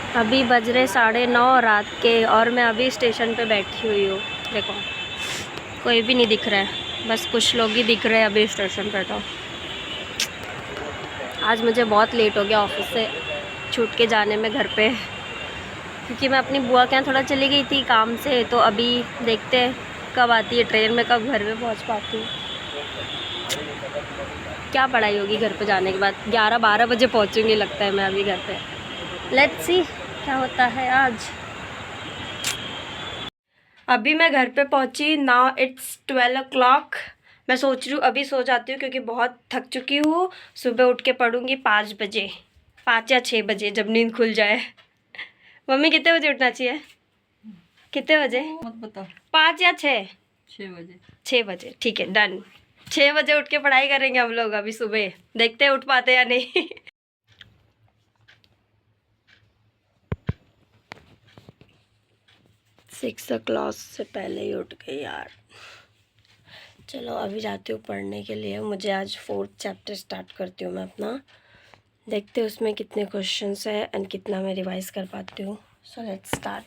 अभी बज रहे 9:30 रात के और मैं अभी स्टेशन पे बैठी हुई हूँ। देखो कोई भी नहीं दिख रहा है, बस कुछ लोग ही दिख रहे हैं अभी स्टेशन पे। तो आज मुझे बहुत लेट हो गया ऑफिस से छूट के जाने में घर पे, क्योंकि मैं अपनी बुआ के यहाँ थोड़ा चली गई थी काम से। तो अभी देखते हैं कब आती है ट्रेन, में कब घर पे पहुँच पाती हूँ। क्या पढ़ाई होगी घर पे जाने के बाद, 11-12 बजे पहुँचूँगी लगता है मैं अभी घर पे। लेट्स सी क्या होता है आज। अभी मैं घर पे पहुँची, नाउ इट्स 12 o'clock। मैं सोच रही हूँ अभी सो जाती हूँ क्योंकि बहुत थक चुकी हूँ। सुबह उठ के पढ़ूँगी 5 बजे, 5 या 6 बजे जब नींद खुल जाए। मम्मी कितने बजे उठना चाहिए? कितने बजे मत बता। 5 या 6? 6 बजे। 6 बजे ठीक है, डन। 6 बजे उठ के पढ़ाई करेंगे हम लोग अभी सुबह, देखते हैं उठ पाते या नहीं। 6 o'clock से पहले ही उठ गई यार। चलो अभी जाती हूँ पढ़ने के लिए। मुझे आज 4th चैप्टर स्टार्ट करती हूँ मैं अपना। देखते हैं उसमें कितने क्वेश्चंस है एंड कितना मैं रिवाइज कर पाती हूँ। So let's start.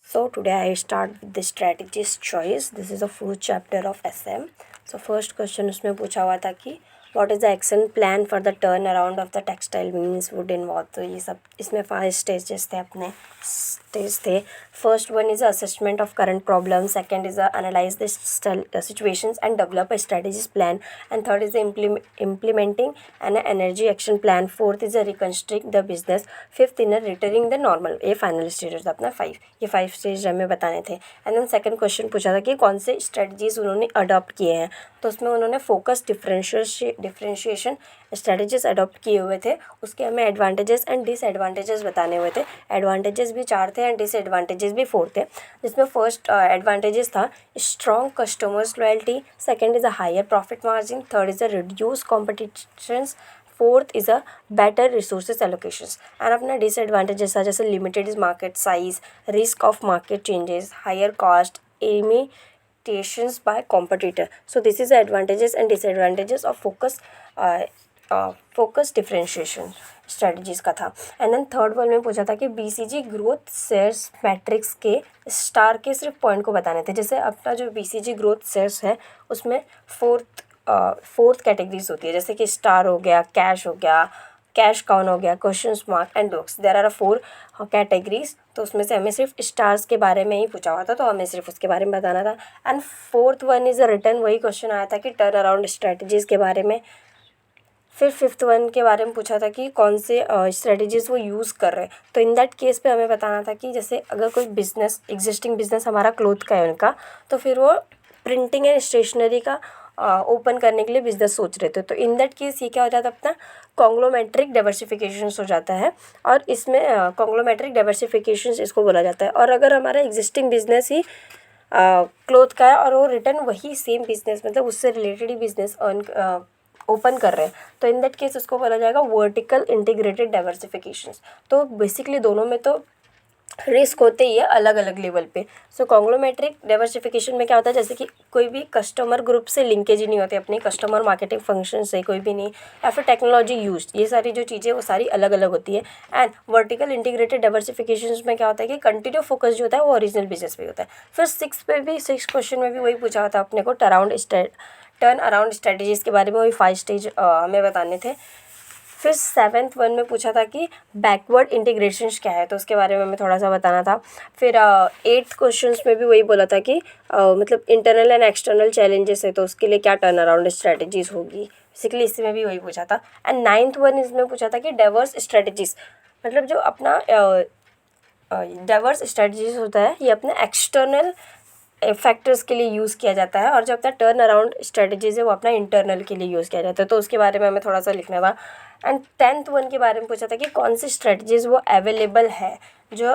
So today I start with the strategist choice. This is the 4th chapter of SM. So first question उसमें पूछा हुआ था कि what is the action plan for the turnaround of the textile means wood involved। तो ये सब इसमें 5 stages थे, अपने स्टेज थे। First one is assessment of current problem, second is analyse the situations and develop a strategist plan, and third is implementing an energy action plan, fourth is a reconstruct the business, fifth in a returning the normal। ये final stage था अपना 5। ये 5 stage हमें बताने थे। And then second question पूछा था कि कौन से स्ट्रेटजीज उन्होंने अडॉप्ट किए हैं। तो उसमें उन्होंने फोकस डिफ्रेंशिएशन स्ट्रेटजीज अडॉप्ट किए हुए थे। उसके हमें एडवांटेजेस एंड डिसएडवांटेजेस बताने हुए थे। एडवांटेजेस भी 4 थे एंड डिसएडवांटेजेस भी 4 थे। जिसमें फर्स्ट एडवांटेजेस था strong customers loyalty, second is a higher profit margin, third is a reduce competitions, fourth is a better resources allocations. And अपना डिसएडवांटेजेस था जैसे limited is market size, risk of market changes, higher cost, imitations by competitor। So this is the advantages and disadvantages of focus differentiation strategies का था। And then third one में पूछा था कि BCG growth shares matrix के star के सिर्फ point को बताने थे। जैसे अपना जो BCG ग्रोथ शेयर्स है उसमें फोर्थ कैटेगरीज होती है, जैसे कि स्टार हो गया, कैश हो गया, कैश काउन हो गया, question mark and dogs. There are 4 categories. तो उसमें से हमें सिर्फ स्टार्स के बारे में ही पूछा हुआ था, तो हमें सिर्फ उसके बारे में बताना था। And fourth one is return, वही क्वेश्चन आया था कि टर्न अराउंड स्ट्रेटजीज़ के बारे में। फिर फिफ्थ वन के बारे में पूछा था कि कौन से स्ट्रेटजीज़ वो यूज़ कर रहे हैं। तो इन दैट केस पे हमें बताना था कि जैसे अगर कोई बिजनेस, एग्जिस्टिंग बिजनेस हमारा क्लोथ का है उनका, तो फिर वो प्रिंटिंग एंड स्टेशनरी का ओपन करने के लिए बिजनेस सोच रहे थे। तो इन दैट केस ये क्या हो जाता है, अपना कॉन्ग्लोमेट्रिक डाइवर्सिफिकेशन हो जाता है। और इसमें कॉन्ग्लोमेट्रिक डाइवर्सिफिकेशन इसको बोला जाता है। और अगर हमारा एग्जिस्टिंग बिजनेस ही क्लोथ का है और वो रिटर्न वही सेम बिजनेस, मतलब उससे रिलेटेड ही बिजनेस ओपन कर रहे हैं, तो इन दैट केस उसको बोला जाएगा वर्टिकल इंटीग्रेटेड डाइवर्सिफिकेशंस। तो बेसिकली दोनों में तो रिस्क होते ही है अलग अलग लेवल पे। सो कॉन्ग्लोमेट्रिक डाइवर्सिफिकेशन में क्या होता है, जैसे कि कोई भी कस्टमर ग्रुप से लिंकेज ही नहीं होती, अपनी कस्टमर मार्केटिंग फंक्शन से कोई भी नहीं, या फिर टेक्नोलॉजी यूज, ये सारी जो चीज़ें वो सारी अलग अलग होती है। एंड वर्टिकल इंटीग्रेटेड डाइवर्सिफिकेशन में क्या होता है कि कंटिन्यू फोकस जो होता है वो ओरिजिनल बिजनेस पे होता है। फिर 6 क्वेश्चन में भी वही पूछा होता है अपने को, टर्न अराउंड स्ट्रेटजीज़ के बारे में, वही 5 स्टेज हमें बताने थे। फिर 7th वन में पूछा था कि बैकवर्ड इंटीग्रेशन क्या है, तो उसके बारे में हमें थोड़ा सा बताना था। फिर 8th क्वेश्चंस में भी वही बोला था कि मतलब इंटरनल एंड एक्सटर्नल चैलेंजेस है, तो उसके लिए क्या टर्न अराउंड स्ट्रेटजीज होगी, बेसिकली इसमें भी वही पूछा था। एंड 9th वन इसमें पूछा था कि डाइवर्स स्ट्रेटजीज, मतलब जो अपना डाइवर्स स्ट्रेटजीज होता है ये अपने एक्सटर्नल फैक्टर्स के लिए यूज़ किया जाता है, और जो अपना टर्न अराउंड स्ट्रेटजीज है वो अपना इंटरनल के लिए यूज़ किया जाता है। तो उसके बारे में हमें थोड़ा सा लिखना था। एंड 10th वन के बारे में पूछा था कि कौन सी स्ट्रेटजीज वो अवेलेबल है जो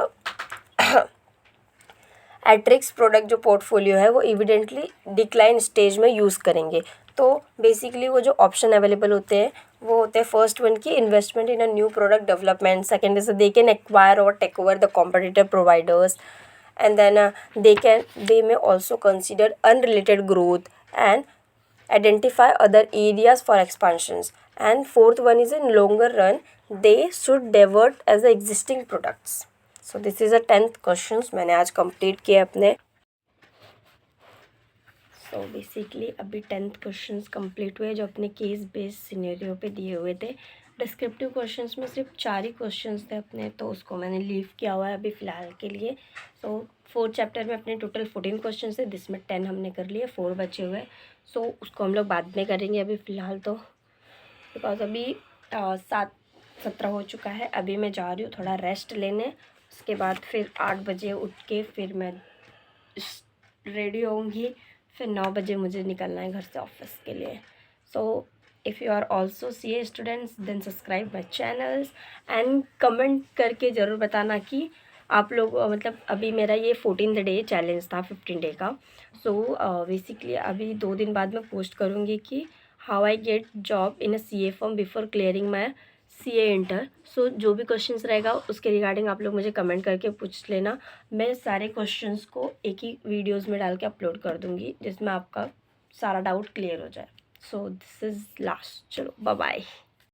एट्रिक्स प्रोडक्ट जो पोर्टफोलियो है वो इविडेंटली डिक्लाइन स्टेज में यूज़ करेंगे। तो बेसिकली वो जो ऑप्शन अवेलेबल होते हैं वो होते हैं, फर्स्ट वन की investment in a new product development, second is they can acquire or take over the competitive providers, and then they may also consider unrelated growth and identify other areas for expansions। and fourth one is in longer run they should divert as a existing products. So this is a 10th question मैंने आज complete किए अपने। So basically अभी 10th questions complete हुए जो अपने case based scenario पे दिए हुए थे। डिस्क्रिप्टिव क्वेश्चंस में सिर्फ 4 ही क्वेश्चंस थे अपने, तो उसको मैंने लीव किया हुआ है अभी फ़िलहाल के लिए। सो 4th चैप्टर में अपने टोटल 14 क्वेश्चन थे, जिसमें 10 हमने कर लिए, 4 बचे हुए। सो उसको हम लोग बाद में करेंगे अभी फ़िलहाल तो, बिकॉज अभी 7:17 हो चुका है। अभी मैं जा रही हूँ थोड़ा रेस्ट लेने, उसके बाद फिर 8 बजे उठ के फिर मैं रेडी होंगी, फिर 9 बजे मुझे निकलना है घर से ऑफिस के लिए। So if you are also CA students then subscribe my channels and comment करके ज़रूर बताना कि आप लोग मतलब अभी मेरा ये 14th डे चैलेंज था 15 डे का। सो बेसिकली अभी 2 दिन बाद मैं पोस्ट करूँगी कि how I get job in a CA firm before clearing my CA inter. So जो भी क्वेश्चंस रहेगा उसके रिगार्डिंग आप लोग मुझे कमेंट करके पूछ लेना। मैं सारे क्वेश्चंस को एक ही वीडियोस में डाल के अपलोड कर दूँगी, जिसमें आपका सारा डाउट क्लियर हो जाए। सो दिस इज़ लास्ट। चलो बाय बाय।